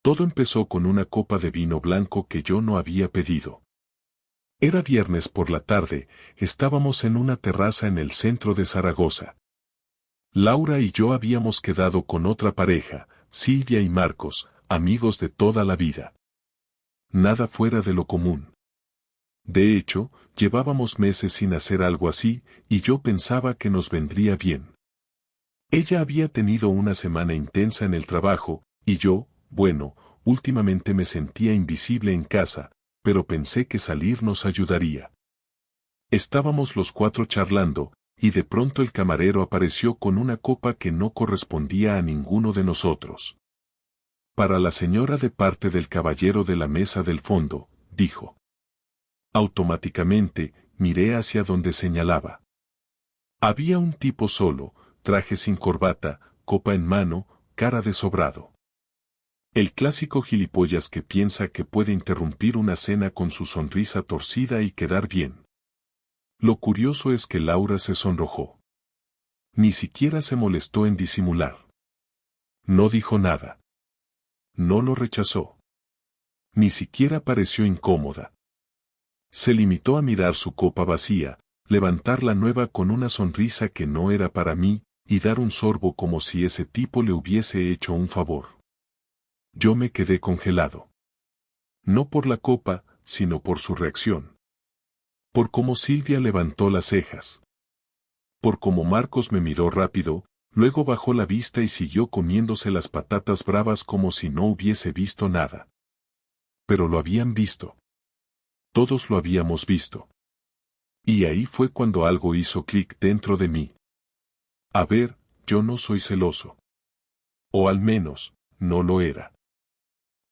Todo empezó con una copa de vino blanco que yo no había pedido. Era viernes por la tarde, estábamos en una terraza en el centro de Zaragoza. Laura y yo habíamos quedado con otra pareja, Silvia y Marcos, amigos de toda la vida. Nada fuera de lo común. De hecho, llevábamos meses sin hacer algo así, y yo pensaba que nos vendría bien. Ella había tenido una semana intensa en el trabajo, y yo, bueno, últimamente me sentía invisible en casa, pero pensé que salir nos ayudaría. Estábamos los cuatro charlando, y de pronto el camarero apareció con una copa que no correspondía a ninguno de nosotros. Para la señora de parte del caballero de la mesa del fondo, dijo. Automáticamente, miré hacia donde señalaba. Había un tipo solo, traje sin corbata, copa en mano, cara de sobrado. El clásico gilipollas que piensa que puede interrumpir una cena con su sonrisa torcida y quedar bien. Lo curioso es que Laura se sonrojó. Ni siquiera se molestó en disimular. No dijo nada. No lo rechazó. Ni siquiera pareció incómoda. Se limitó a mirar su copa vacía, levantar la nueva con una sonrisa que no era para mí, y dar un sorbo como si ese tipo le hubiese hecho un favor. Yo me quedé congelado. No por la copa, sino por su reacción. Por cómo Silvia levantó las cejas. Por cómo Marcos me miró rápido, luego bajó la vista y siguió comiéndose las patatas bravas como si no hubiese visto nada. Pero lo habían visto. Todos lo habíamos visto. Y ahí fue cuando algo hizo clic dentro de mí. A ver, yo no soy celoso. O al menos, no lo era.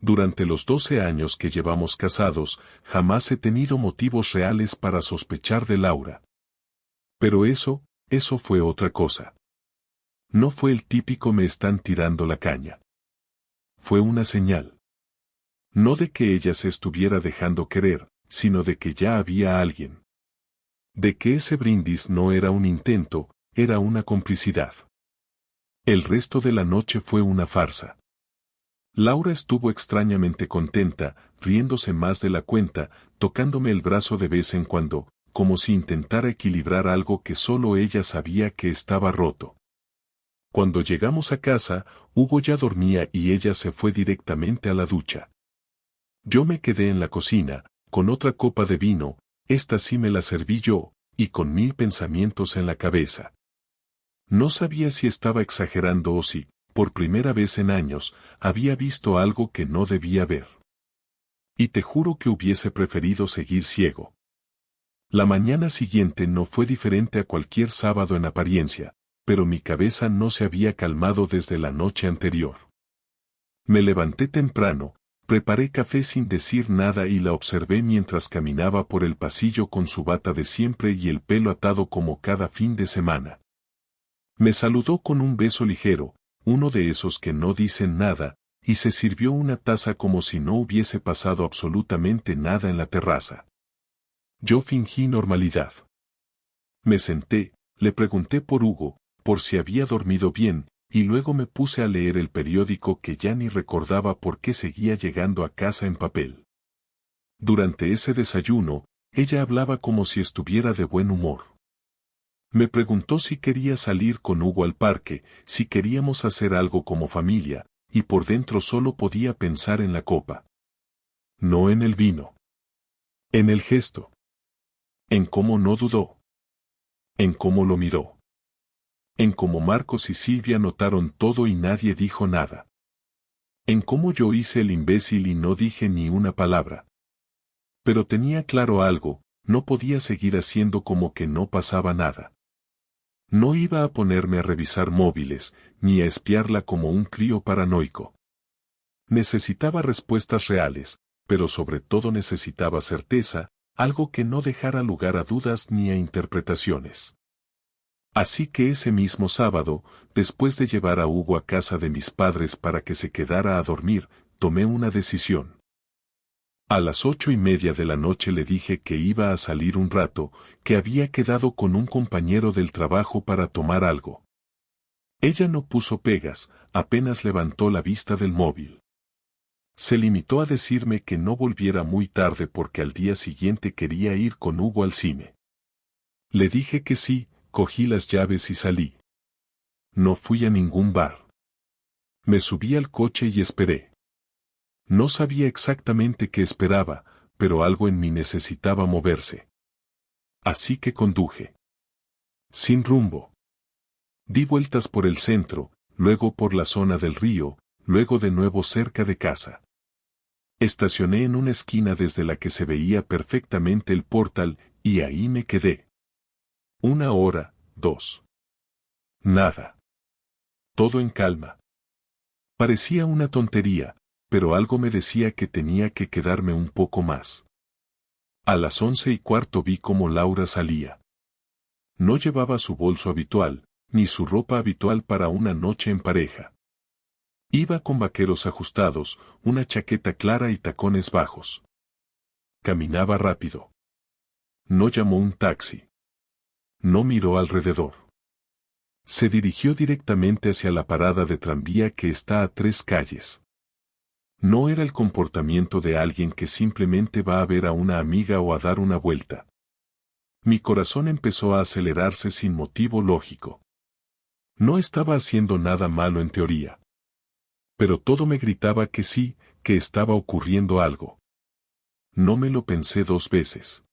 Durante los 12 años que llevamos casados, jamás he tenido motivos reales para sospechar de Laura. Pero eso fue otra cosa. No fue el típico me están tirando la caña. Fue una señal. No de que ella se estuviera dejando querer, sino de que ya había alguien. De que ese brindis no era un intento, era una complicidad. El resto de la noche fue una farsa. Laura estuvo extrañamente contenta, riéndose más de la cuenta, tocándome el brazo de vez en cuando, como si intentara equilibrar algo que solo ella sabía que estaba roto. Cuando llegamos a casa, Hugo ya dormía y ella se fue directamente a la ducha. Yo me quedé en la cocina, con otra copa de vino, esta sí me la serví yo, y con 1000 pensamientos en la cabeza. No sabía si estaba exagerando o si, por primera vez en años, había visto algo que no debía ver. Y te juro que hubiese preferido seguir ciego. La mañana siguiente no fue diferente a cualquier sábado en apariencia, pero mi cabeza no se había calmado desde la noche anterior. Me levanté temprano, preparé café sin decir nada y la observé mientras caminaba por el pasillo con su bata de siempre y el pelo atado como cada fin de semana. Me saludó con un beso ligero, uno de esos que no dicen nada, y se sirvió una taza como si no hubiese pasado absolutamente nada en la terraza. Yo fingí normalidad. Me senté, le pregunté por Hugo, por si había dormido bien, y luego me puse a leer el periódico que ya ni recordaba por qué seguía llegando a casa en papel. Durante ese desayuno, ella hablaba como si estuviera de buen humor. Me preguntó si quería salir con Hugo al parque, si queríamos hacer algo como familia, y por dentro solo podía pensar en la copa. No en el vino. En el gesto. En cómo no dudó. En cómo lo miró. En cómo Marcos y Silvia notaron todo y nadie dijo nada. En cómo yo hice el imbécil y no dije ni una palabra. Pero tenía claro algo, no podía seguir haciendo como que no pasaba nada. No iba a ponerme a revisar móviles, ni a espiarla como un crío paranoico. Necesitaba respuestas reales, pero sobre todo necesitaba certeza, algo que no dejara lugar a dudas ni a interpretaciones. Así que ese mismo sábado, después de llevar a Hugo a casa de mis padres para que se quedara a dormir, tomé una decisión. A las 8:30 de la noche le dije que iba a salir un rato, que había quedado con un compañero del trabajo para tomar algo. Ella no puso pegas, apenas levantó la vista del móvil. Se limitó a decirme que no volviera muy tarde porque al día siguiente quería ir con Hugo al cine. Le dije que sí, cogí las llaves y salí. No fui a ningún bar. Me subí al coche y esperé. No sabía exactamente qué esperaba, pero algo en mí necesitaba moverse. Así que conduje. Sin rumbo. Di vueltas por el centro, luego por la zona del río, luego de nuevo cerca de casa. Estacioné en una esquina desde la que se veía perfectamente el portal, y ahí me quedé. 1 hora, 2. Nada. Todo en calma. Parecía una tontería, pero algo me decía que tenía que quedarme un poco más. A las 11:15 vi cómo Laura salía. No llevaba su bolso habitual, ni su ropa habitual para una noche en pareja. Iba con vaqueros ajustados, una chaqueta clara y tacones bajos. Caminaba rápido. No llamó un taxi. No miró alrededor. Se dirigió directamente hacia la parada de tranvía que está a 3 calles. No era el comportamiento de alguien que simplemente va a ver a una amiga o a dar una vuelta. Mi corazón empezó a acelerarse sin motivo lógico. No estaba haciendo nada malo en teoría. Pero todo me gritaba que sí, que estaba ocurriendo algo. No me lo pensé 2 veces.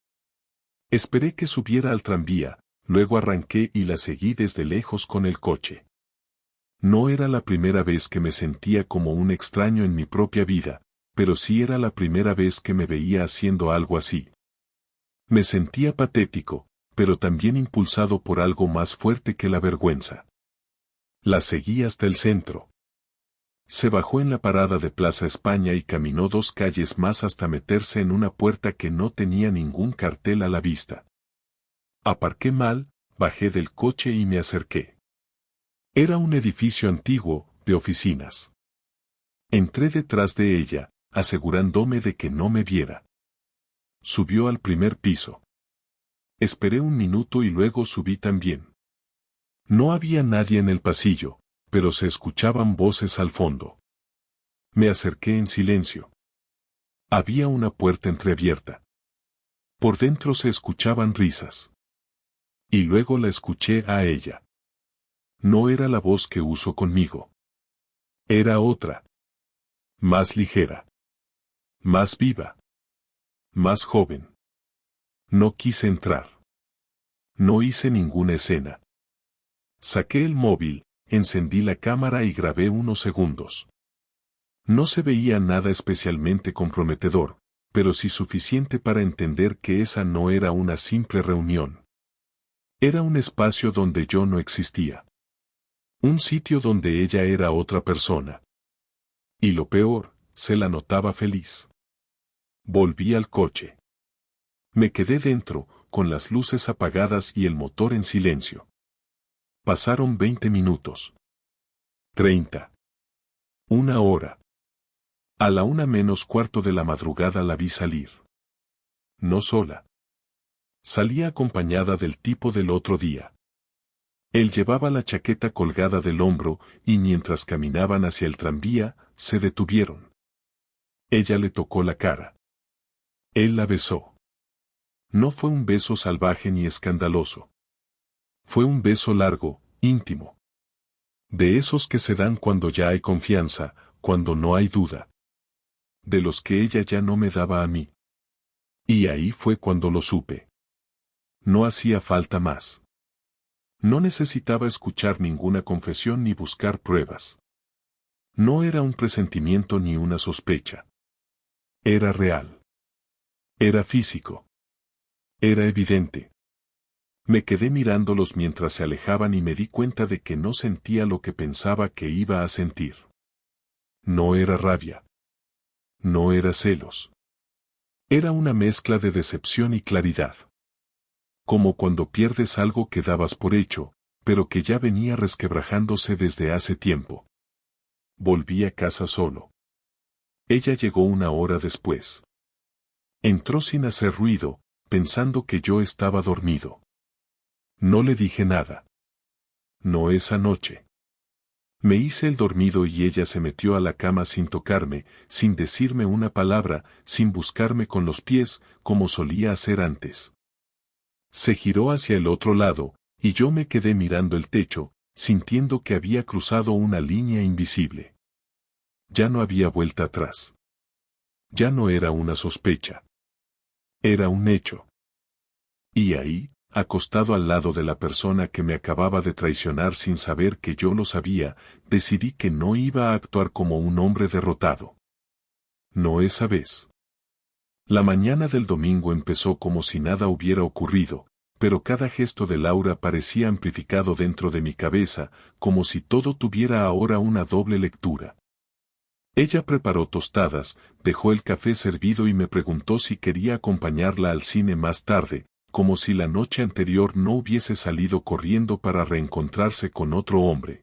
Esperé que subiera al tranvía, luego arranqué y la seguí desde lejos con el coche. No era la primera vez que me sentía como un extraño en mi propia vida, pero sí era la primera vez que me veía haciendo algo así. Me sentía patético, pero también impulsado por algo más fuerte que la vergüenza. La seguí hasta el centro. Se bajó en la parada de Plaza España y caminó 2 calles más hasta meterse en una puerta que no tenía ningún cartel a la vista. Aparqué mal, bajé del coche y me acerqué. Era un edificio antiguo, de oficinas. Entré detrás de ella, asegurándome de que no me viera. Subió al primer piso. Esperé un minuto y luego subí también. No había nadie en el pasillo, pero se escuchaban voces al fondo. Me acerqué en silencio. Había una puerta entreabierta. Por dentro se escuchaban risas. Y luego la escuché a ella. No era la voz que usó conmigo. Era otra. Más ligera. Más viva. Más joven. No quise entrar. No hice ninguna escena. Saqué el móvil, encendí la cámara y grabé unos segundos. No se veía nada especialmente comprometedor, pero sí suficiente para entender que esa no era una simple reunión. Era un espacio donde yo no existía. Un sitio donde ella era otra persona. Y lo peor, se la notaba feliz. Volví al coche. Me quedé dentro, con las luces apagadas y el motor en silencio. Pasaron 20 minutos. 30. 1 hora. A la 1:45 de la madrugada la vi salir. No sola. Salía acompañada del tipo del otro día. Él llevaba la chaqueta colgada del hombro y mientras caminaban hacia el tranvía, se detuvieron. Ella le tocó la cara. Él la besó. No fue un beso salvaje ni escandaloso. Fue un beso largo, íntimo. De esos que se dan cuando ya hay confianza, cuando no hay duda. De los que ella ya no me daba a mí. Y ahí fue cuando lo supe. No hacía falta más. No necesitaba escuchar ninguna confesión ni buscar pruebas. No era un presentimiento ni una sospecha. Era real. Era físico. Era evidente. Me quedé mirándolos mientras se alejaban y me di cuenta de que no sentía lo que pensaba que iba a sentir. No era rabia. No era celos. Era una mezcla de decepción y claridad. Como cuando pierdes algo que dabas por hecho, pero que ya venía resquebrajándose desde hace tiempo. Volví a casa solo. Ella llegó 1 hora después. Entró sin hacer ruido, pensando que yo estaba dormido. No le dije nada. No esa noche. Me hice el dormido y ella se metió a la cama sin tocarme, sin decirme una palabra, sin buscarme con los pies, como solía hacer antes. Se giró hacia el otro lado, y yo me quedé mirando el techo, sintiendo que había cruzado una línea invisible. Ya no había vuelta atrás. Ya no era una sospecha. Era un hecho. Y ahí, acostado al lado de la persona que me acababa de traicionar sin saber que yo lo sabía, decidí que no iba a actuar como un hombre derrotado. No esa vez. La mañana del domingo empezó como si nada hubiera ocurrido, pero cada gesto de Laura parecía amplificado dentro de mi cabeza, como si todo tuviera ahora una doble lectura. Ella preparó tostadas, dejó el café servido y me preguntó si quería acompañarla al cine más tarde, como si la noche anterior no hubiese salido corriendo para reencontrarse con otro hombre.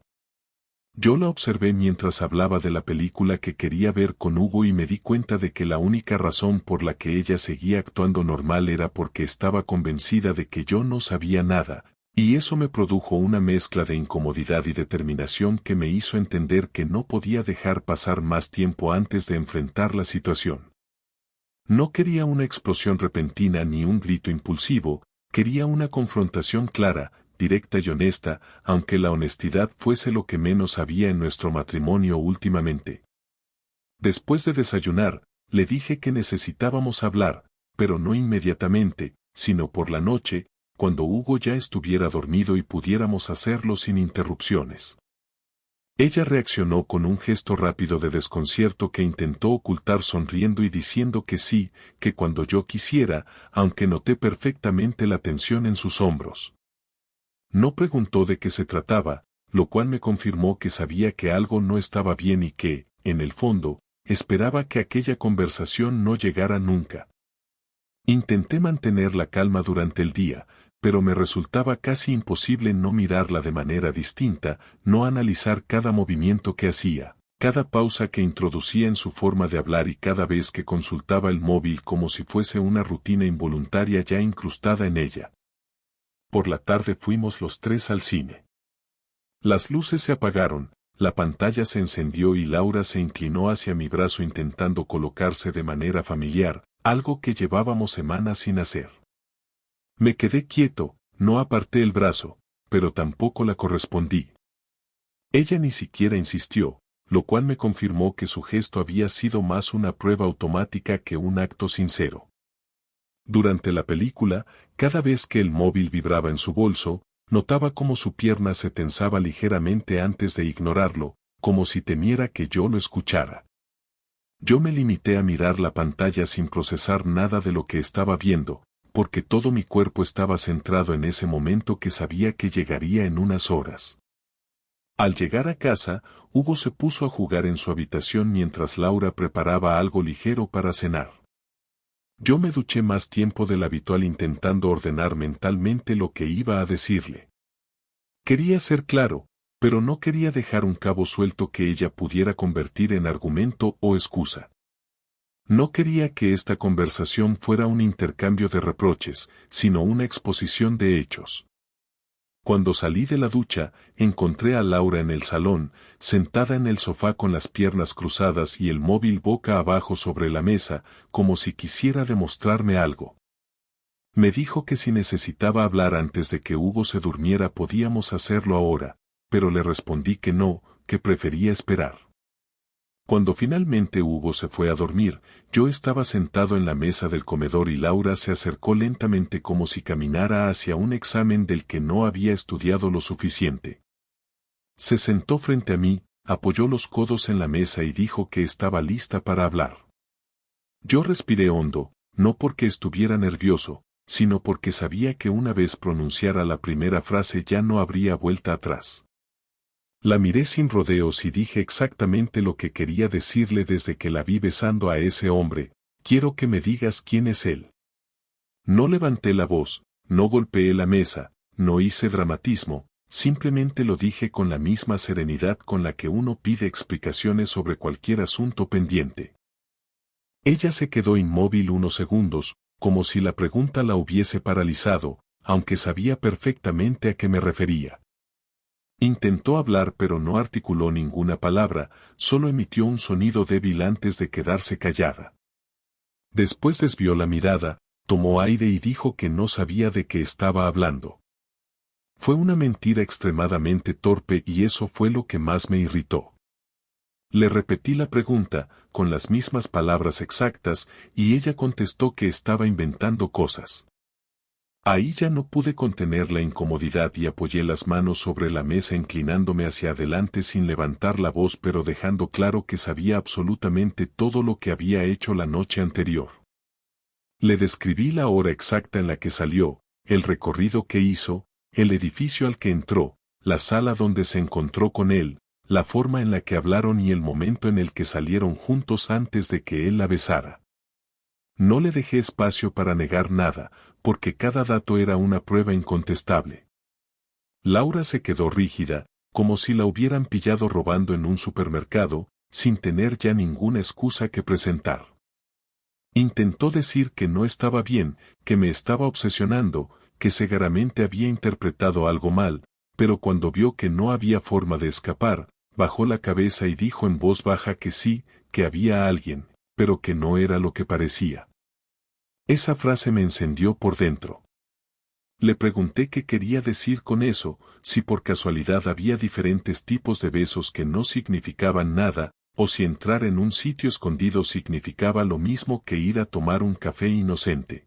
Yo la observé mientras hablaba de la película que quería ver con Hugo y me di cuenta de que la única razón por la que ella seguía actuando normal era porque estaba convencida de que yo no sabía nada, y eso me produjo una mezcla de incomodidad y determinación que me hizo entender que no podía dejar pasar más tiempo antes de enfrentar la situación. No quería una explosión repentina ni un grito impulsivo, quería una confrontación clara, directa y honesta, aunque la honestidad fuese lo que menos había en nuestro matrimonio últimamente. Después de desayunar, le dije que necesitábamos hablar, pero no inmediatamente, sino por la noche, cuando Hugo ya estuviera dormido y pudiéramos hacerlo sin interrupciones. Ella reaccionó con un gesto rápido de desconcierto que intentó ocultar sonriendo y diciendo que sí, que cuando yo quisiera, aunque noté perfectamente la tensión en sus hombros. No preguntó de qué se trataba, lo cual me confirmó que sabía que algo no estaba bien y que, en el fondo, esperaba que aquella conversación no llegara nunca. Intenté mantener la calma durante el día, pero me resultaba casi imposible no mirarla de manera distinta, no analizar cada movimiento que hacía, cada pausa que introducía en su forma de hablar y cada vez que consultaba el móvil como si fuese una rutina involuntaria ya incrustada en ella. Por la tarde fuimos los tres al cine. Las luces se apagaron, la pantalla se encendió y Laura se inclinó hacia mi brazo intentando colocarse de manera familiar, algo que llevábamos semanas sin hacer. Me quedé quieto, no aparté el brazo, pero tampoco la correspondí. Ella ni siquiera insistió, lo cual me confirmó que su gesto había sido más una prueba automática que un acto sincero. Durante la película, cada vez que el móvil vibraba en su bolso, notaba cómo su pierna se tensaba ligeramente antes de ignorarlo, como si temiera que yo lo escuchara. Yo me limité a mirar la pantalla sin procesar nada de lo que estaba viendo, porque todo mi cuerpo estaba centrado en ese momento que sabía que llegaría en unas horas. Al llegar a casa, Hugo se puso a jugar en su habitación mientras Laura preparaba algo ligero para cenar. Yo me duché más tiempo del habitual intentando ordenar mentalmente lo que iba a decirle. Quería ser claro, pero no quería dejar un cabo suelto que ella pudiera convertir en argumento o excusa. No quería que esta conversación fuera un intercambio de reproches, sino una exposición de hechos. Cuando salí de la ducha, encontré a Laura en el salón, sentada en el sofá con las piernas cruzadas y el móvil boca abajo sobre la mesa, como si quisiera demostrarme algo. Me dijo que si necesitaba hablar antes de que Hugo se durmiera podíamos hacerlo ahora, pero le respondí que no, que prefería esperar. Cuando finalmente Hugo se fue a dormir, yo estaba sentado en la mesa del comedor y Laura se acercó lentamente como si caminara hacia un examen del que no había estudiado lo suficiente. Se sentó frente a mí, apoyó los codos en la mesa y dijo que estaba lista para hablar. Yo respiré hondo, no porque estuviera nervioso, sino porque sabía que una vez pronunciara la primera frase ya no habría vuelta atrás. La miré sin rodeos y dije exactamente lo que quería decirle desde que la vi besando a ese hombre: quiero que me digas quién es él. No levanté la voz, no golpeé la mesa, no hice dramatismo, simplemente lo dije con la misma serenidad con la que uno pide explicaciones sobre cualquier asunto pendiente. Ella se quedó inmóvil unos segundos, como si la pregunta la hubiese paralizado, aunque sabía perfectamente a qué me refería. Intentó hablar pero no articuló ninguna palabra, solo emitió un sonido débil antes de quedarse callada. Después desvió la mirada, tomó aire y dijo que no sabía de qué estaba hablando. Fue una mentira extremadamente torpe y eso fue lo que más me irritó. Le repetí la pregunta, con las mismas palabras exactas, y ella contestó que estaba inventando cosas. Ahí ya no pude contener la incomodidad y apoyé las manos sobre la mesa inclinándome hacia adelante sin levantar la voz pero dejando claro que sabía absolutamente todo lo que había hecho la noche anterior. Le describí la hora exacta en la que salió, el recorrido que hizo, el edificio al que entró, la sala donde se encontró con él, la forma en la que hablaron y el momento en el que salieron juntos antes de que él la besara. No le dejé espacio para negar nada, porque cada dato era una prueba incontestable. Laura se quedó rígida, como si la hubieran pillado robando en un supermercado, sin tener ya ninguna excusa que presentar. Intentó decir que no estaba bien, que me estaba obsesionando, que seguramente había interpretado algo mal, pero cuando vio que no había forma de escapar, bajó la cabeza y dijo en voz baja que sí, que había alguien, pero que no era lo que parecía. Esa frase me encendió por dentro. Le pregunté qué quería decir con eso, si por casualidad había diferentes tipos de besos que no significaban nada, o si entrar en un sitio escondido significaba lo mismo que ir a tomar un café inocente.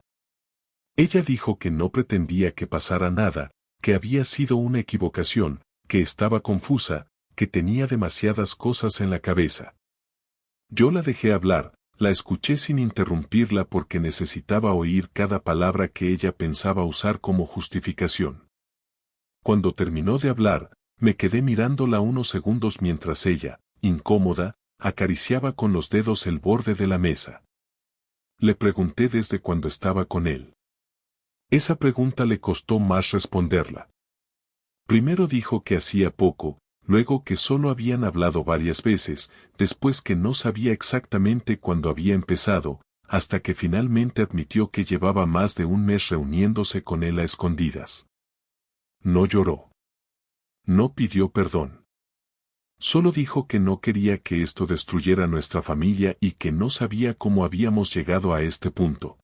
Ella dijo que no pretendía que pasara nada, que había sido una equivocación, que estaba confusa, que tenía demasiadas cosas en la cabeza. Yo la dejé hablar, la escuché sin interrumpirla porque necesitaba oír cada palabra que ella pensaba usar como justificación. Cuando terminó de hablar, me quedé mirándola unos segundos mientras ella, incómoda, acariciaba con los dedos el borde de la mesa. Le pregunté desde cuando estaba con él. Esa pregunta le costó más responderla. Primero dijo que hacía poco, luego que solo habían hablado varias veces, después que no sabía exactamente cuándo había empezado, hasta que finalmente admitió que llevaba más de un mes reuniéndose con él a escondidas. No lloró. No pidió perdón. Solo dijo que no quería que esto destruyera nuestra familia y que no sabía cómo habíamos llegado a este punto.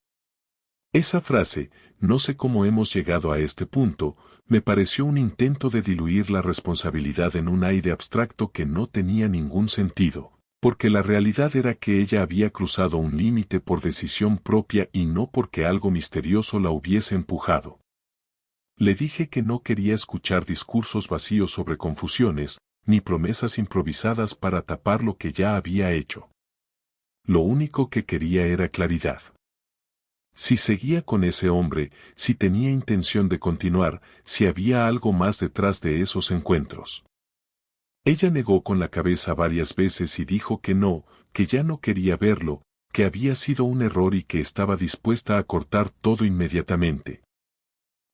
Esa frase, no sé cómo hemos llegado a este punto, me pareció un intento de diluir la responsabilidad en un aire abstracto que no tenía ningún sentido, porque la realidad era que ella había cruzado un límite por decisión propia y no porque algo misterioso la hubiese empujado. Le dije que no quería escuchar discursos vacíos sobre confusiones, ni promesas improvisadas para tapar lo que ya había hecho. Lo único que quería era claridad. Si seguía con ese hombre, si tenía intención de continuar, si había algo más detrás de esos encuentros. Ella negó con la cabeza varias veces y dijo que no, que ya no quería verlo, que había sido un error y que estaba dispuesta a cortar todo inmediatamente.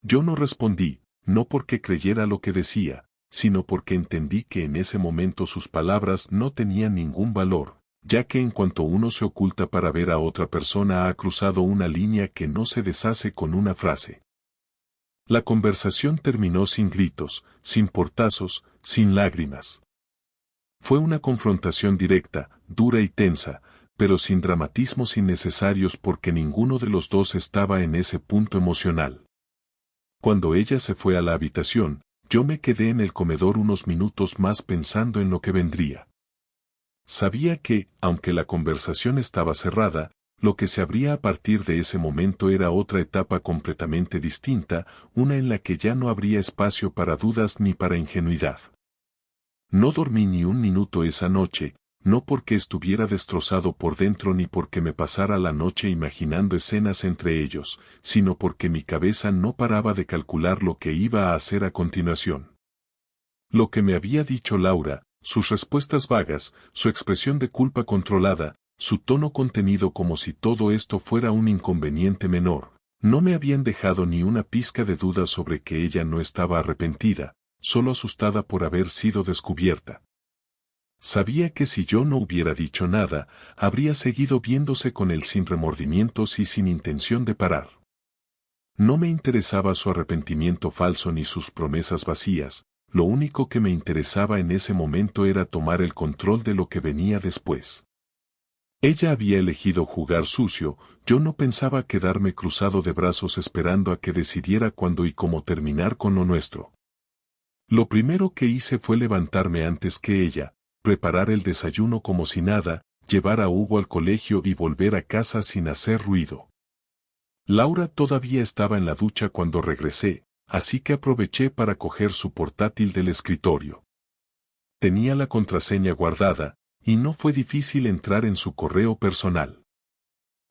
Yo no respondí, no porque creyera lo que decía, sino porque entendí que en ese momento sus palabras no tenían ningún valor, ya que en cuanto uno se oculta para ver a otra persona ha cruzado una línea que no se deshace con una frase. La conversación terminó sin gritos, sin portazos, sin lágrimas. Fue una confrontación directa, dura y tensa, pero sin dramatismos innecesarios porque ninguno de los dos estaba en ese punto emocional. Cuando ella se fue a la habitación, yo me quedé en el comedor unos minutos más pensando en lo que vendría. Sabía que, aunque la conversación estaba cerrada, lo que se abría a partir de ese momento era otra etapa completamente distinta, una en la que ya no habría espacio para dudas ni para ingenuidad. No dormí ni un minuto esa noche, no porque estuviera destrozado por dentro ni porque me pasara la noche imaginando escenas entre ellos, sino porque mi cabeza no paraba de calcular lo que iba a hacer a continuación. Lo que me había dicho Laura, sus respuestas vagas, su expresión de culpa controlada, su tono contenido como si todo esto fuera un inconveniente menor, no me habían dejado ni una pizca de duda sobre que ella no estaba arrepentida, solo asustada por haber sido descubierta. Sabía que si yo no hubiera dicho nada, habría seguido viéndose con él sin remordimientos y sin intención de parar. No me interesaba su arrepentimiento falso ni sus promesas vacías, lo único que me interesaba en ese momento era tomar el control de lo que venía después. Ella había elegido jugar sucio, yo no pensaba quedarme cruzado de brazos esperando a que decidiera cuándo y cómo terminar con lo nuestro. Lo primero que hice fue levantarme antes que ella, preparar el desayuno como si nada, llevar a Hugo al colegio y volver a casa sin hacer ruido. Laura todavía estaba en la ducha cuando regresé, así que aproveché para coger su portátil del escritorio. Tenía la contraseña guardada, y no fue difícil entrar en su correo personal.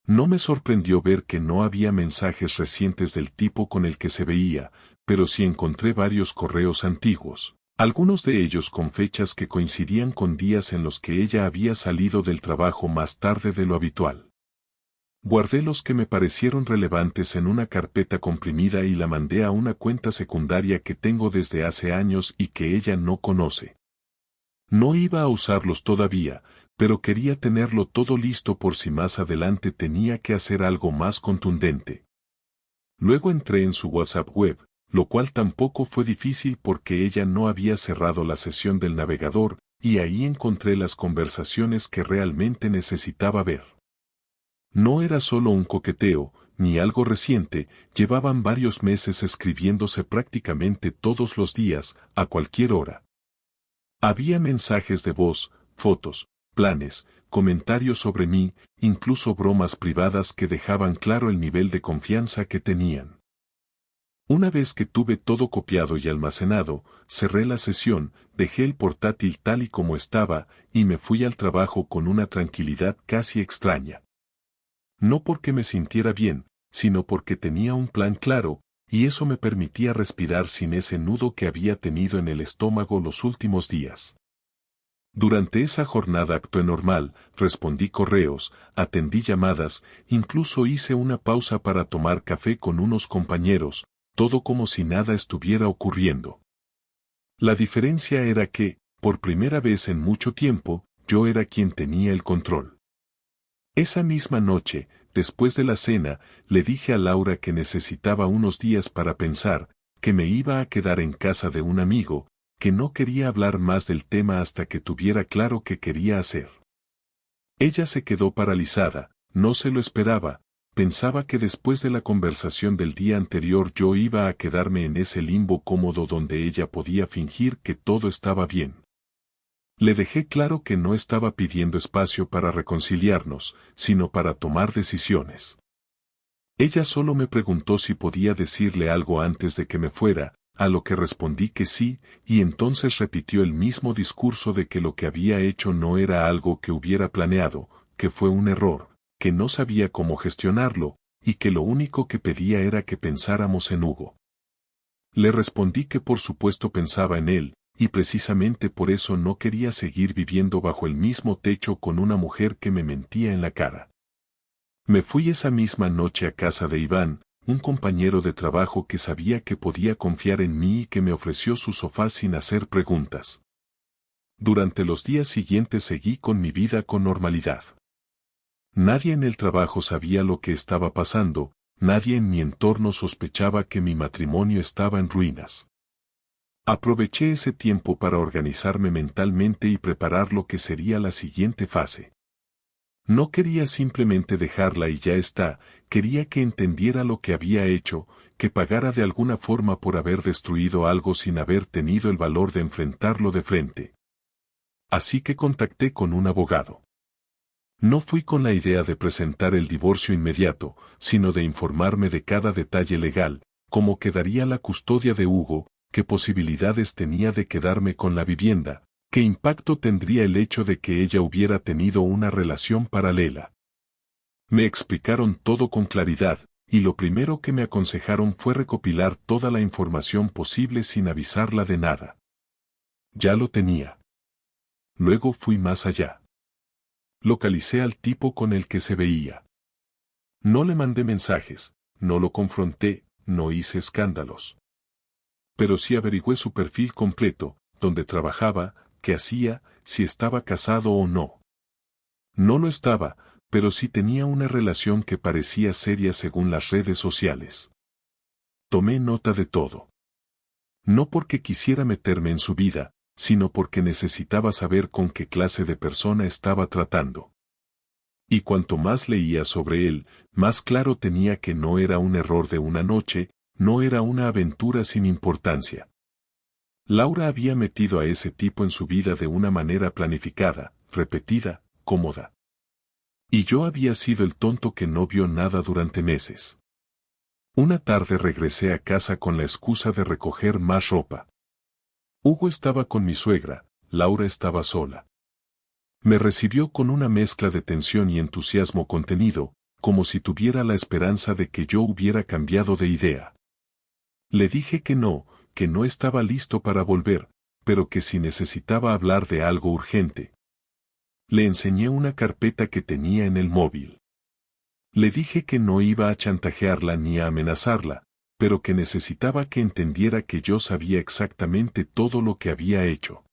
No me sorprendió ver que no había mensajes recientes del tipo con el que se veía, pero sí encontré varios correos antiguos, algunos de ellos con fechas que coincidían con días en los que ella había salido del trabajo más tarde de lo habitual. Guardé los que me parecieron relevantes en una carpeta comprimida y la mandé a una cuenta secundaria que tengo desde hace años y que ella no conoce. No iba a usarlos todavía, pero quería tenerlo todo listo por si más adelante tenía que hacer algo más contundente. Luego entré en su WhatsApp web, lo cual tampoco fue difícil porque ella no había cerrado la sesión del navegador, y ahí encontré las conversaciones que realmente necesitaba ver. No era solo un coqueteo, ni algo reciente, llevaban varios meses escribiéndose prácticamente todos los días, a cualquier hora. Había mensajes de voz, fotos, planes, comentarios sobre mí, incluso bromas privadas que dejaban claro el nivel de confianza que tenían. Una vez que tuve todo copiado y almacenado, cerré la sesión, dejé el portátil tal y como estaba, y me fui al trabajo con una tranquilidad casi extraña. No porque me sintiera bien, sino porque tenía un plan claro, y eso me permitía respirar sin ese nudo que había tenido en el estómago los últimos días. Durante esa jornada actué normal, respondí correos, atendí llamadas, incluso hice una pausa para tomar café con unos compañeros, todo como si nada estuviera ocurriendo. La diferencia era que, por primera vez en mucho tiempo, yo era quien tenía el control. Esa misma noche, después de la cena, le dije a Laura que necesitaba unos días para pensar, que me iba a quedar en casa de un amigo, que no quería hablar más del tema hasta que tuviera claro qué quería hacer. Ella se quedó paralizada, no se lo esperaba, pensaba que después de la conversación del día anterior yo iba a quedarme en ese limbo cómodo donde ella podía fingir que todo estaba bien. Le dejé claro que no estaba pidiendo espacio para reconciliarnos, sino para tomar decisiones. Ella solo me preguntó si podía decirle algo antes de que me fuera, a lo que respondí que sí, y entonces repitió el mismo discurso de que lo que había hecho no era algo que hubiera planeado, que fue un error, que no sabía cómo gestionarlo, y que lo único que pedía era que pensáramos en Hugo. Le respondí que por supuesto pensaba en él, y precisamente por eso no quería seguir viviendo bajo el mismo techo con una mujer que me mentía en la cara. Me fui esa misma noche a casa de Iván, un compañero de trabajo que sabía que podía confiar en mí y que me ofreció su sofá sin hacer preguntas. Durante los días siguientes seguí con mi vida con normalidad. Nadie en el trabajo sabía lo que estaba pasando, nadie en mi entorno sospechaba que mi matrimonio estaba en ruinas. Aproveché ese tiempo para organizarme mentalmente y preparar lo que sería la siguiente fase. No quería simplemente dejarla y ya está, quería que entendiera lo que había hecho, que pagara de alguna forma por haber destruido algo sin haber tenido el valor de enfrentarlo de frente. Así que contacté con un abogado. No fui con la idea de presentar el divorcio inmediato, sino de informarme de cada detalle legal, cómo quedaría la custodia de Hugo, qué posibilidades tenía de quedarme con la vivienda, qué impacto tendría el hecho de que ella hubiera tenido una relación paralela. Me explicaron todo con claridad, y lo primero que me aconsejaron fue recopilar toda la información posible sin avisarla de nada. Ya lo tenía. Luego fui más allá. Localicé al tipo con el que se veía. No le mandé mensajes, no lo confronté, no hice escándalos. Pero sí averigüé su perfil completo, dónde trabajaba, qué hacía, si estaba casado o no. No lo estaba, pero sí tenía una relación que parecía seria según las redes sociales. Tomé nota de todo. No porque quisiera meterme en su vida, sino porque necesitaba saber con qué clase de persona estaba tratando. Y cuanto más leía sobre él, más claro tenía que no era un error de una noche, no era una aventura sin importancia. Laura había metido a ese tipo en su vida de una manera planificada, repetida, cómoda. Y yo había sido el tonto que no vio nada durante meses. Una tarde regresé a casa con la excusa de recoger más ropa. Hugo estaba con mi suegra, Laura estaba sola. Me recibió con una mezcla de tensión y entusiasmo contenido, como si tuviera la esperanza de que yo hubiera cambiado de idea. Le dije que no estaba listo para volver, pero que si necesitaba hablar de algo urgente. Le enseñé una carpeta que tenía en el móvil. Le dije que no iba a chantajearla ni a amenazarla, pero que necesitaba que entendiera que yo sabía exactamente todo lo que había hecho.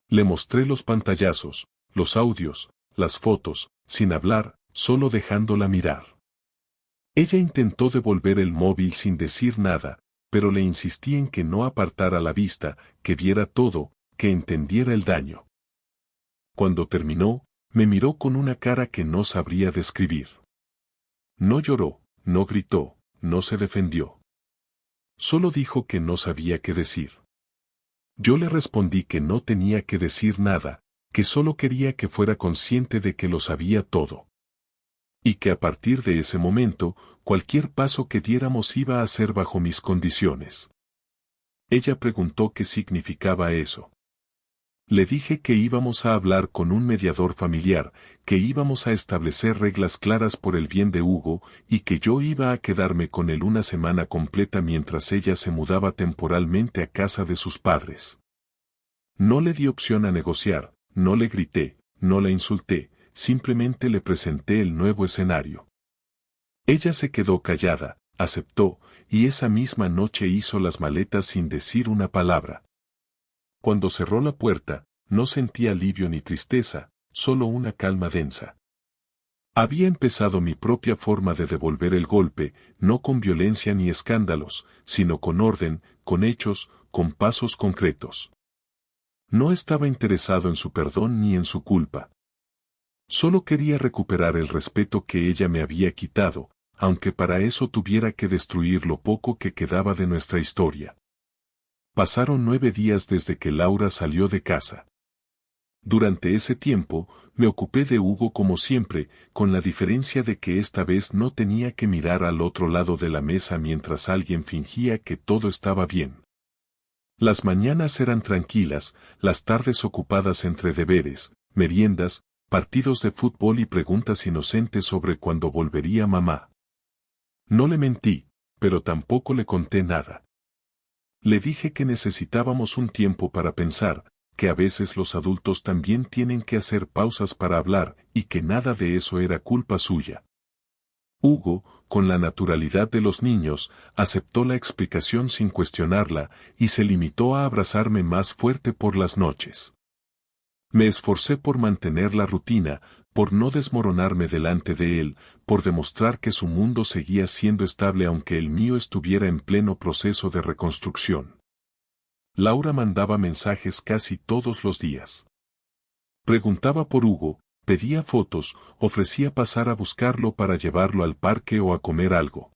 Le mostré los pantallazos, los audios, las fotos, sin hablar, solo dejándola mirar. Ella intentó devolver el móvil sin decir nada, pero le insistí en que no apartara la vista, que viera todo, que entendiera el daño. Cuando terminó, me miró con una cara que no sabría describir. No lloró, no gritó, no se defendió. Solo dijo que no sabía qué decir. Yo le respondí que no tenía que decir nada, que solo quería que fuera consciente de que lo sabía todo. Y que a partir de ese momento, cualquier paso que diéramos iba a ser bajo mis condiciones. Ella preguntó qué significaba eso. Le dije que íbamos a hablar con un mediador familiar, que íbamos a establecer reglas claras por el bien de Hugo, y que yo iba a quedarme con él una semana completa mientras ella se mudaba temporalmente a casa de sus padres. No le di opción a negociar, no le grité, no la insulté, simplemente le presenté el nuevo escenario. Ella se quedó callada, aceptó, y esa misma noche hizo las maletas sin decir una palabra. Cuando cerró la puerta, no sentí alivio ni tristeza, solo una calma densa. Había empezado mi propia forma de devolver el golpe, no con violencia ni escándalos, sino con orden, con hechos, con pasos concretos. No estaba interesado en su perdón ni en su culpa. Solo quería recuperar el respeto que ella me había quitado, aunque para eso tuviera que destruir lo poco que quedaba de nuestra historia. Pasaron 9 días desde que Laura salió de casa. Durante ese tiempo, me ocupé de Hugo como siempre, con la diferencia de que esta vez no tenía que mirar al otro lado de la mesa mientras alguien fingía que todo estaba bien. Las mañanas eran tranquilas, las tardes ocupadas entre deberes, meriendas, partidos de fútbol y preguntas inocentes sobre cuándo volvería mamá. No le mentí, pero tampoco le conté nada. Le dije que necesitábamos un tiempo para pensar, que a veces los adultos también tienen que hacer pausas para hablar, y que nada de eso era culpa suya. Hugo, con la naturalidad de los niños, aceptó la explicación sin cuestionarla, y se limitó a abrazarme más fuerte por las noches. Me esforcé por mantener la rutina, por no desmoronarme delante de él, por demostrar que su mundo seguía siendo estable aunque el mío estuviera en pleno proceso de reconstrucción. Laura mandaba mensajes casi todos los días. Preguntaba por Hugo, pedía fotos, ofrecía pasar a buscarlo para llevarlo al parque o a comer algo.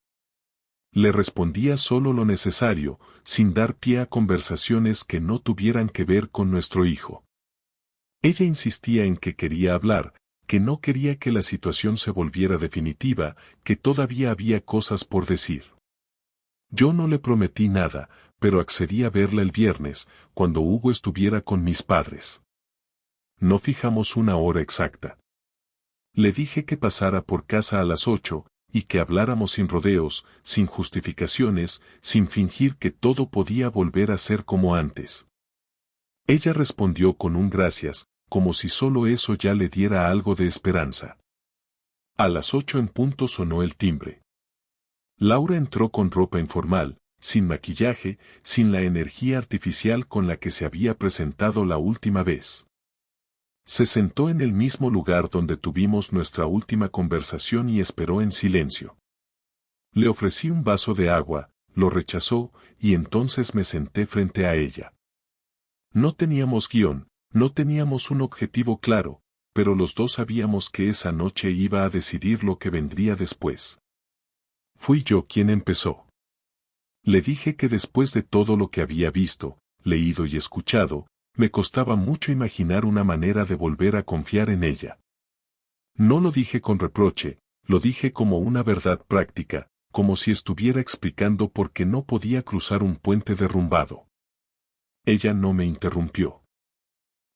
Le respondía solo lo necesario, sin dar pie a conversaciones que no tuvieran que ver con nuestro hijo. Ella insistía en que quería hablar, que no quería que la situación se volviera definitiva, que todavía había cosas por decir. Yo no le prometí nada, pero accedí a verla el viernes, cuando Hugo estuviera con mis padres. No fijamos una hora exacta. Le dije que pasara por casa a las 8, y que habláramos sin rodeos, sin justificaciones, sin fingir que todo podía volver a ser como antes. Ella respondió con un gracias, como si solo eso ya le diera algo de esperanza. A las 8 en punto sonó el timbre. Laura entró con ropa informal, sin maquillaje, sin la energía artificial con la que se había presentado la última vez. Se sentó en el mismo lugar donde tuvimos nuestra última conversación y esperó en silencio. Le ofrecí un vaso de agua, lo rechazó, y entonces me senté frente a ella. No teníamos guión, no teníamos un objetivo claro, pero los dos sabíamos que esa noche iba a decidir lo que vendría después. Fui yo quien empezó. Le dije que después de todo lo que había visto, leído y escuchado, me costaba mucho imaginar una manera de volver a confiar en ella. No lo dije con reproche, lo dije como una verdad práctica, como si estuviera explicando por qué no podía cruzar un puente derrumbado. Ella no me interrumpió.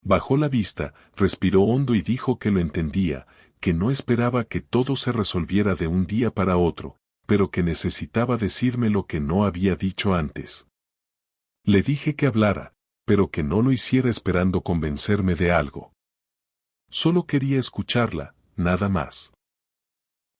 Bajó la vista, respiró hondo y dijo que lo entendía, que no esperaba que todo se resolviera de un día para otro, pero que necesitaba decirme lo que no había dicho antes. Le dije que hablara, pero que no lo hiciera esperando convencerme de algo. Solo quería escucharla, nada más.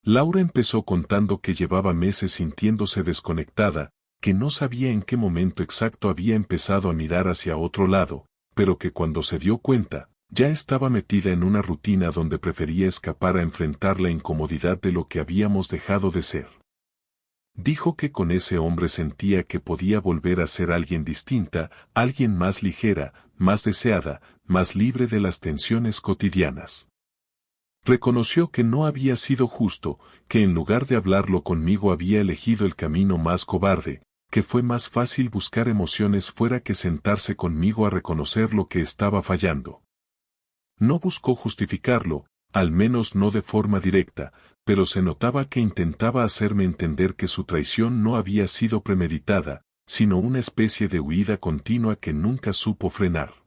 Laura empezó contando que llevaba meses sintiéndose desconectada, que no sabía en qué momento exacto había empezado a mirar hacia otro lado, pero que cuando se dio cuenta, ya estaba metida en una rutina donde prefería escapar a enfrentar la incomodidad de lo que habíamos dejado de ser. Dijo que con ese hombre sentía que podía volver a ser alguien distinta, alguien más ligera, más deseada, más libre de las tensiones cotidianas. Reconoció que no había sido justo, que en lugar de hablarlo conmigo había elegido el camino más cobarde, que fue más fácil buscar emociones fuera que sentarse conmigo a reconocer lo que estaba fallando. No buscó justificarlo, al menos no de forma directa, pero se notaba que intentaba hacerme entender que su traición no había sido premeditada, sino una especie de huida continua que nunca supo frenar.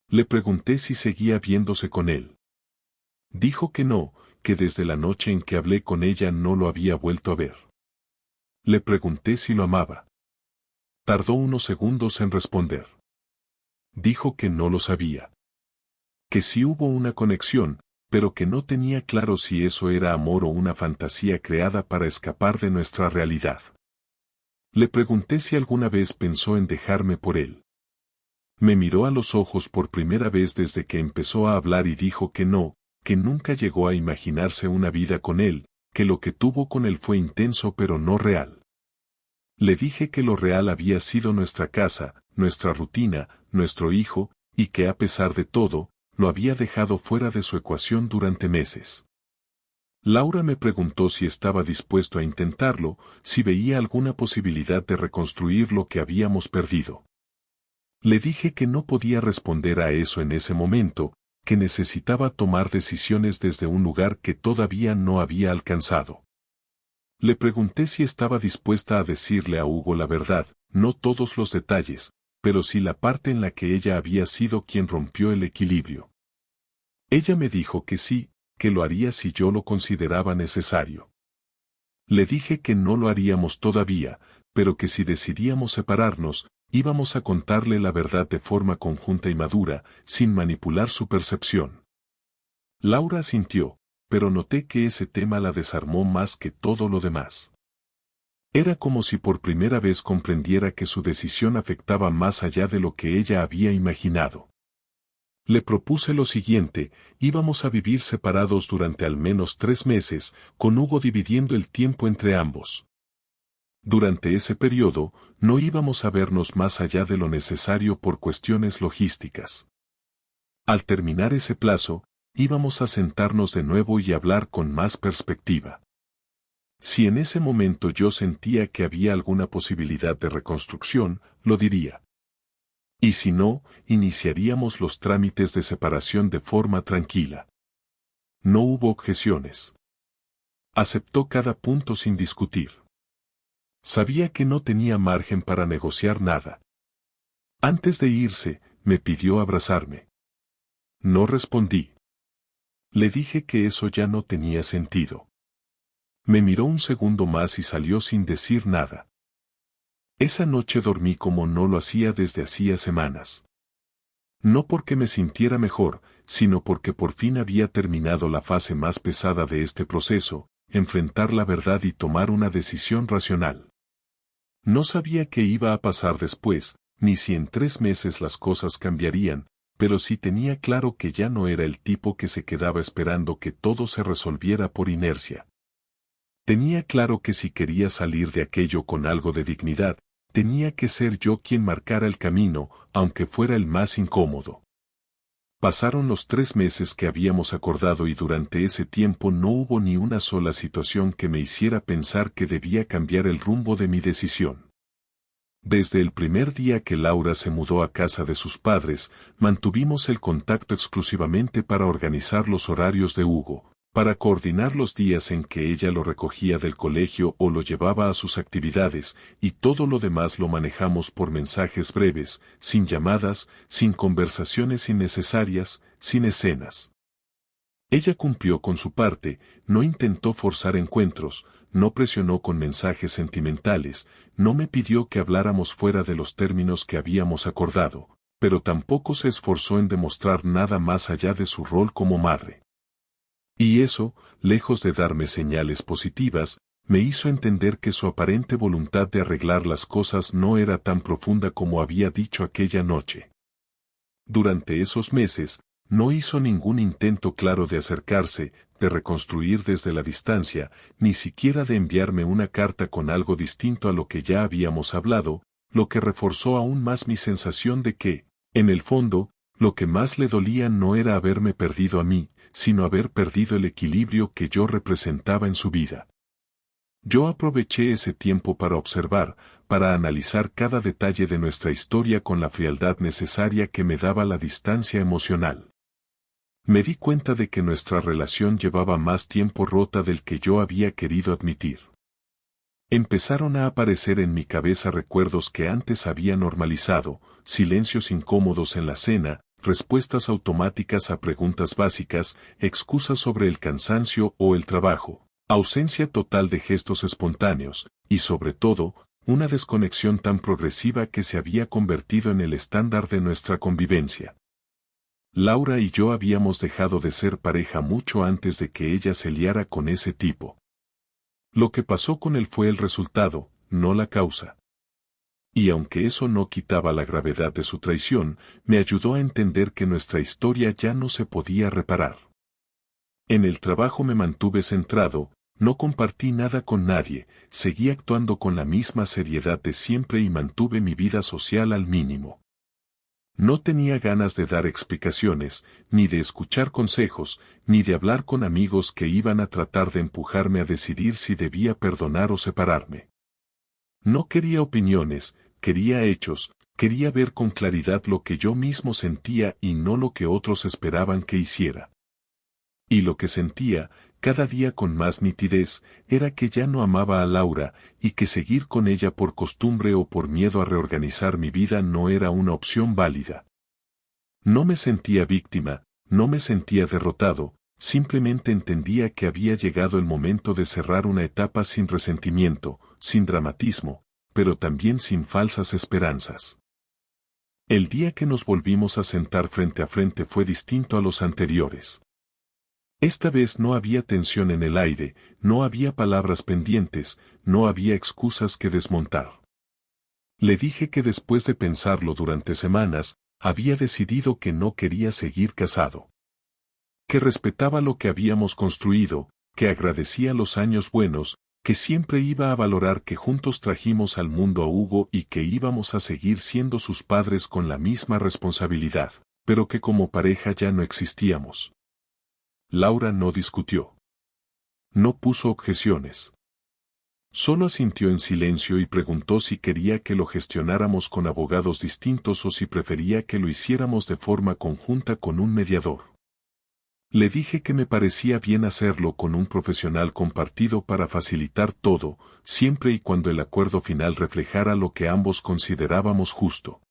Le pregunté si seguía viéndose con él. Dijo que no, que desde la noche en que hablé con ella no lo había vuelto a ver. Le pregunté si lo amaba. Tardó unos segundos en responder. Dijo que no lo sabía. Que sí hubo una conexión, pero que no tenía claro si eso era amor o una fantasía creada para escapar de nuestra realidad. Le pregunté si alguna vez pensó en dejarme por él. Me miró a los ojos por primera vez desde que empezó a hablar y dijo que no, que nunca llegó a imaginarse una vida con él, que lo que tuvo con él fue intenso pero no real. Le dije que lo real había sido nuestra casa, nuestra rutina, nuestro hijo, y que a pesar de todo, lo había dejado fuera de su ecuación durante meses. Laura me preguntó si estaba dispuesto a intentarlo, si veía alguna posibilidad de reconstruir lo que habíamos perdido. Le dije que no podía responder a eso en ese momento, que necesitaba tomar decisiones desde un lugar que todavía no había alcanzado. Le pregunté si estaba dispuesta a decirle a Hugo la verdad, no todos los detalles, pero sí la parte en la que ella había sido quien rompió el equilibrio. Ella me dijo que sí, que lo haría si yo lo consideraba necesario. Le dije que no lo haríamos todavía, pero que si decidíamos separarnos, íbamos a contarle la verdad de forma conjunta y madura, sin manipular su percepción. Laura asintió, pero noté que ese tema la desarmó más que todo lo demás. Era como si por primera vez comprendiera que su decisión afectaba más allá de lo que ella había imaginado. Le propuse lo siguiente: íbamos a vivir separados durante al menos 3 meses, con Hugo dividiendo el tiempo entre ambos. Durante ese periodo, no íbamos a vernos más allá de lo necesario por cuestiones logísticas. Al terminar ese plazo, íbamos a sentarnos de nuevo y hablar con más perspectiva. Si en ese momento yo sentía que había alguna posibilidad de reconstrucción, lo diría. Y si no, iniciaríamos los trámites de separación de forma tranquila. No hubo objeciones. Aceptó cada punto sin discutir. Sabía que no tenía margen para negociar nada. Antes de irse, me pidió abrazarme. No respondí. Le dije que eso ya no tenía sentido. Me miró un segundo más y salió sin decir nada. Esa noche dormí como no lo hacía desde hacía semanas. No porque me sintiera mejor, sino porque por fin había terminado la fase más pesada de este proceso, enfrentar la verdad y tomar una decisión racional. No sabía qué iba a pasar después, ni si en 3 meses las cosas cambiarían, pero sí tenía claro que ya no era el tipo que se quedaba esperando que todo se resolviera por inercia. Tenía claro que si quería salir de aquello con algo de dignidad, tenía que ser yo quien marcara el camino, aunque fuera el más incómodo. Pasaron los 3 meses que habíamos acordado y durante ese tiempo no hubo ni una sola situación que me hiciera pensar que debía cambiar el rumbo de mi decisión. Desde el primer día que Laura se mudó a casa de sus padres, mantuvimos el contacto exclusivamente para organizar los horarios de Hugo, para coordinar los días en que ella lo recogía del colegio o lo llevaba a sus actividades, y todo lo demás lo manejamos por mensajes breves, sin llamadas, sin conversaciones innecesarias, sin escenas. Ella cumplió con su parte, no intentó forzar encuentros, no presionó con mensajes sentimentales, no me pidió que habláramos fuera de los términos que habíamos acordado, pero tampoco se esforzó en demostrar nada más allá de su rol como madre. Y eso, lejos de darme señales positivas, me hizo entender que su aparente voluntad de arreglar las cosas no era tan profunda como había dicho aquella noche. Durante esos meses, no hizo ningún intento claro de acercarse, de reconstruir desde la distancia, ni siquiera de enviarme una carta con algo distinto a lo que ya habíamos hablado, lo que reforzó aún más mi sensación de que, en el fondo, lo que más le dolía no era haberme perdido a mí, sino haber perdido el equilibrio que yo representaba en su vida. Yo aproveché ese tiempo para observar, para analizar cada detalle de nuestra historia con la frialdad necesaria que me daba la distancia emocional. Me di cuenta de que nuestra relación llevaba más tiempo rota del que yo había querido admitir. Empezaron a aparecer en mi cabeza recuerdos que antes había normalizado, silencios incómodos en la cena, respuestas automáticas a preguntas básicas, excusas sobre el cansancio o el trabajo, ausencia total de gestos espontáneos, y sobre todo, una desconexión tan progresiva que se había convertido en el estándar de nuestra convivencia. Laura y yo habíamos dejado de ser pareja mucho antes de que ella se liara con ese tipo. Lo que pasó con él fue el resultado, no la causa. Y aunque eso no quitaba la gravedad de su traición, me ayudó a entender que nuestra historia ya no se podía reparar. En el trabajo me mantuve centrado, no compartí nada con nadie, seguí actuando con la misma seriedad de siempre y mantuve mi vida social al mínimo. No tenía ganas de dar explicaciones, ni de escuchar consejos, ni de hablar con amigos que iban a tratar de empujarme a decidir si debía perdonar o separarme. No quería opiniones, quería hechos, quería ver con claridad lo que yo mismo sentía y no lo que otros esperaban que hiciera. Y lo que sentía, cada día con más nitidez, era que ya no amaba a Laura, y que seguir con ella por costumbre o por miedo a reorganizar mi vida no era una opción válida. No me sentía víctima, no me sentía derrotado, simplemente entendía que había llegado el momento de cerrar una etapa sin resentimiento, sin dramatismo, pero también sin falsas esperanzas. El día que nos volvimos a sentar frente a frente fue distinto a los anteriores. Esta vez no había tensión en el aire, no había palabras pendientes, no había excusas que desmontar. Le dije que después de pensarlo durante semanas, había decidido que no quería seguir casado. Que respetaba lo que habíamos construido, que agradecía los años buenos, que siempre iba a valorar que juntos trajimos al mundo a Hugo y que íbamos a seguir siendo sus padres con la misma responsabilidad, pero que como pareja ya no existíamos. Laura no discutió. No puso objeciones. Solo asintió en silencio y preguntó si quería que lo gestionáramos con abogados distintos o si prefería que lo hiciéramos de forma conjunta con un mediador. Le dije que me parecía bien hacerlo con un profesional compartido para facilitar todo, siempre y cuando el acuerdo final reflejara lo que ambos considerábamos justo.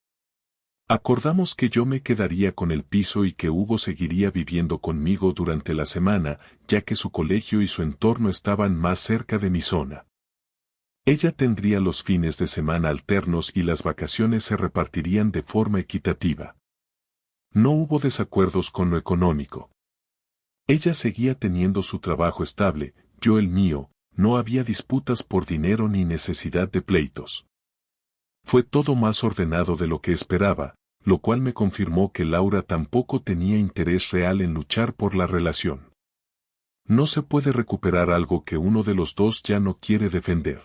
Acordamos que yo me quedaría con el piso y que Hugo seguiría viviendo conmigo durante la semana, ya que su colegio y su entorno estaban más cerca de mi zona. Ella tendría los fines de semana alternos y las vacaciones se repartirían de forma equitativa. No hubo desacuerdos con lo económico. Ella seguía teniendo su trabajo estable, yo el mío, no había disputas por dinero ni necesidad de pleitos. Fue todo más ordenado de lo que esperaba, lo cual me confirmó que Laura tampoco tenía interés real en luchar por la relación. No se puede recuperar algo que uno de los dos ya no quiere defender.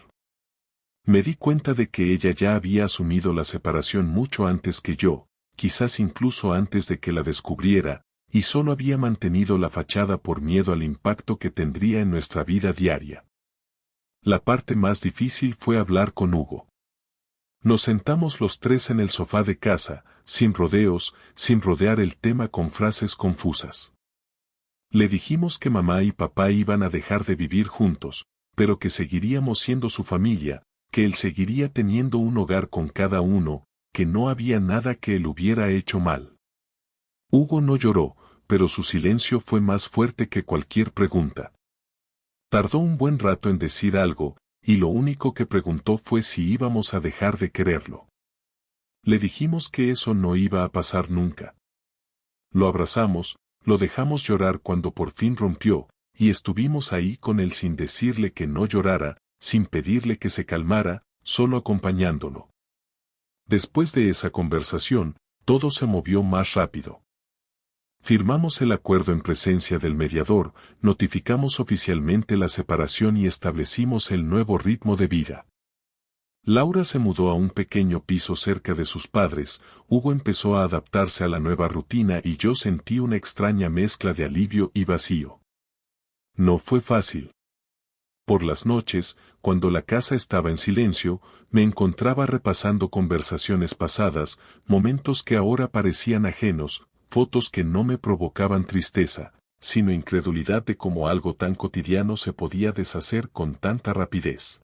Me di cuenta de que ella ya había asumido la separación mucho antes que yo, quizás incluso antes de que la descubriera, y solo había mantenido la fachada por miedo al impacto que tendría en nuestra vida diaria. La parte más difícil fue hablar con Hugo. Nos sentamos los tres en el sofá de casa, sin rodeos, sin rodear el tema con frases confusas. Le dijimos que mamá y papá iban a dejar de vivir juntos, pero que seguiríamos siendo su familia, que él seguiría teniendo un hogar con cada uno, que no había nada que él hubiera hecho mal. Hugo no lloró, pero su silencio fue más fuerte que cualquier pregunta. Tardó un buen rato en decir algo, y lo único que preguntó fue si íbamos a dejar de quererlo. Le dijimos que eso no iba a pasar nunca. Lo abrazamos, lo dejamos llorar cuando por fin rompió, y estuvimos ahí con él sin decirle que no llorara, sin pedirle que se calmara, solo acompañándolo. Después de esa conversación, todo se movió más rápido. Firmamos el acuerdo en presencia del mediador, notificamos oficialmente la separación y establecimos el nuevo ritmo de vida. Laura se mudó a un pequeño piso cerca de sus padres, Hugo empezó a adaptarse a la nueva rutina y yo sentí una extraña mezcla de alivio y vacío. No fue fácil. Por las noches, cuando la casa estaba en silencio, me encontraba repasando conversaciones pasadas, momentos que ahora parecían ajenos, fotos que no me provocaban tristeza, sino incredulidad de cómo algo tan cotidiano se podía deshacer con tanta rapidez.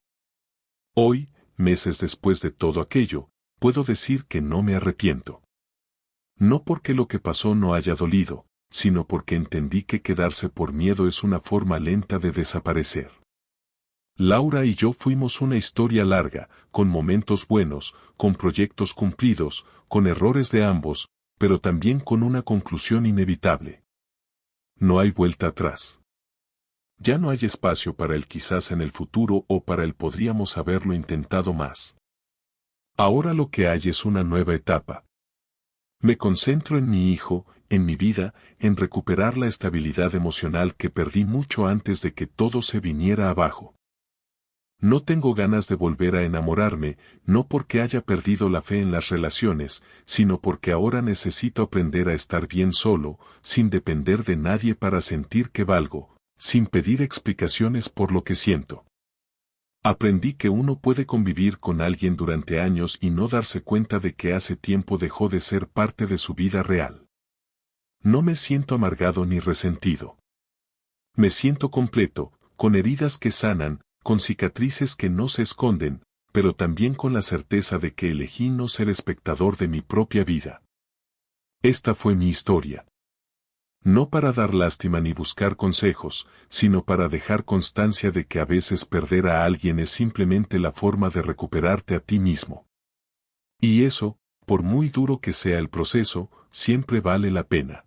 Hoy, meses después de todo aquello, puedo decir que no me arrepiento. No porque lo que pasó no haya dolido, sino porque entendí que quedarse por miedo es una forma lenta de desaparecer. Laura y yo fuimos una historia larga, con momentos buenos, con proyectos cumplidos, con errores de ambos, pero también con una conclusión inevitable. No hay vuelta atrás. Ya no hay espacio para el quizás en el futuro o para el podríamos haberlo intentado más. Ahora lo que hay es una nueva etapa. Me concentro en mi hijo, en mi vida, en recuperar la estabilidad emocional que perdí mucho antes de que todo se viniera abajo. No tengo ganas de volver a enamorarme, no porque haya perdido la fe en las relaciones, sino porque ahora necesito aprender a estar bien solo, sin depender de nadie para sentir que valgo, sin pedir explicaciones por lo que siento. Aprendí que uno puede convivir con alguien durante años y no darse cuenta de que hace tiempo dejó de ser parte de su vida real. No me siento amargado ni resentido. Me siento completo, con heridas que sanan, con cicatrices que no se esconden, pero también con la certeza de que elegí no ser espectador de mi propia vida. Esta fue mi historia. No para dar lástima ni buscar consejos, sino para dejar constancia de que a veces perder a alguien es simplemente la forma de recuperarte a ti mismo. Y eso, por muy duro que sea el proceso, siempre vale la pena.